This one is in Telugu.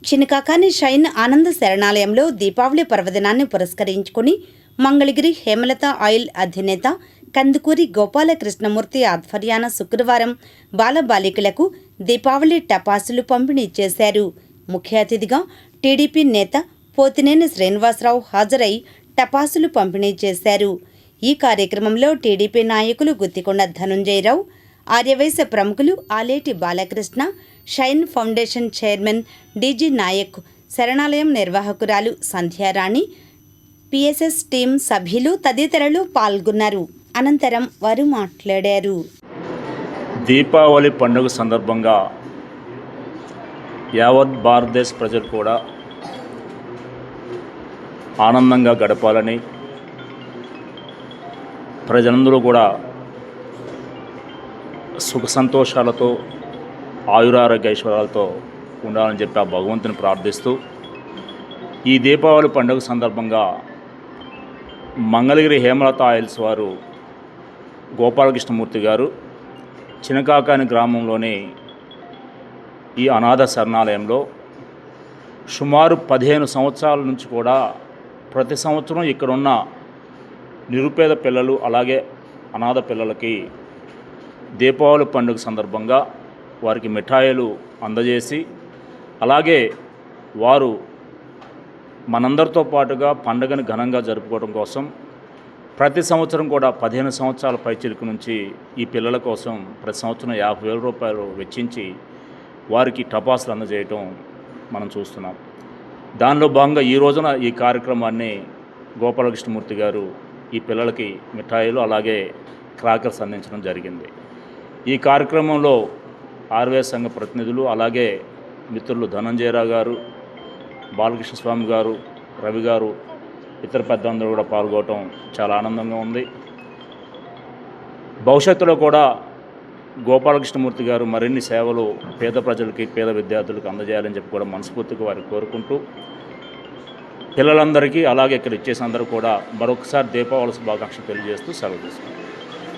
చినకాకాని షైన్ ఆనంద శరణాలయంలో దీపావళి పర్వదినాన్ని పురస్కరించుకుని మంగళగిరి హేమలత ఆయిల్ అధినేత కందుకూరి గోపాలకృష్ణమూర్తి ఆధ్వర్యాన శుక్రవారం బాలబాలికలకు దీపావళి టపాసులు పంపిణీ చేశారు. ముఖ్య అతిథిగా టీడీపీ నేత పోతినేని శ్రీనివాసరావు హాజరై టపాసులు పంపిణీ చేశారు. ఈ కార్యక్రమంలో టీడీపీ నాయకులు గుత్తికొండ ధనుంజయరావు, ఆర్యవైశ్య ప్రముఖులు Aleti Balakrishna, shine foundation chairman DG Nayak, శరణాలయం నిర్వాహకురాలు సంధ్యారాణి, పిఎస్ఎస్ టీం సభ్యులు తదితరులు పాల్గొన్నారు. అనంతరం వారు మాట్లాడారు. దీపావళి పండుగ సందర్భంగా యావత్ భారతదేశ ప్రజలు కూడా ఆనందంగా గడపాలని, ప్రజలందరూ కూడా సుఖ సంతోషాలతో ఆయురారోగ్య ఐశ్వర్యాలతో ఉండాలని చెప్పి ఆ భగవంతుని ప్రార్థిస్తూ ఈ దీపావళి పండుగ సందర్భంగా మంగళగిరి హేమలత ఆయిల్స్ వారు గోపాలకృష్ణమూర్తి గారు చినకాకాని గ్రామంలోని ఈ అనాథ శరణాలయంలో సుమారు 15 సంవత్సరాల నుంచి కూడా ప్రతి సంవత్సరం ఇక్కడున్న నిరుపేద పిల్లలు అలాగే అనాథ పిల్లలకి దీపావళి పండుగ సందర్భంగా వారికి మిఠాయిలు అందజేసి అలాగే వారు మనందరితో పాటుగా పండుగను ఘనంగా జరుపుకోవడం కోసం ప్రతి సంవత్సరం కూడా 15 సంవత్సరాల పైచిలుకు నుంచి ఈ పిల్లల కోసం ప్రతి సంవత్సరం 50,000 రూపాయలు వెచ్చించి వారికి టపాసులు అందజేయటం మనం చూస్తున్నాం. దానిలో భాగంగా ఈ రోజున ఈ కార్యక్రమాన్ని గోపాలకృష్ణమూర్తి గారు ఈ పిల్లలకి మిఠాయిలు అలాగే క్రాకర్స్ అందించడం జరిగింది. ఈ కార్యక్రమంలో ఆర్వైఎస్ సంఘ ప్రతినిధులు అలాగే మిత్రులు ధనంజయరావు గారు, బాలకృష్ణ స్వామి గారు, రవి గారు, ఇతర పెద్దలందరూ కూడా పాల్గొనడం చాలా ఆనందంగా ఉంది. భవిష్యత్తులో కూడా గోపాలకృష్ణమూర్తి గారు మరిన్ని సేవలు పేద ప్రజలకి, పేద విద్యార్థులకు అందజేయాలని చెప్పి కూడా మనస్ఫూర్తిగా వారిని కోరుకుంటూ పిల్లలందరికీ అలాగే ఇక్కడ ఇచ్చేసి అందరూ కూడా మరొకసారి దీపావళి శుభాకాంక్షలు తెలియజేస్తూ సెలవు తీసుకుంటాం.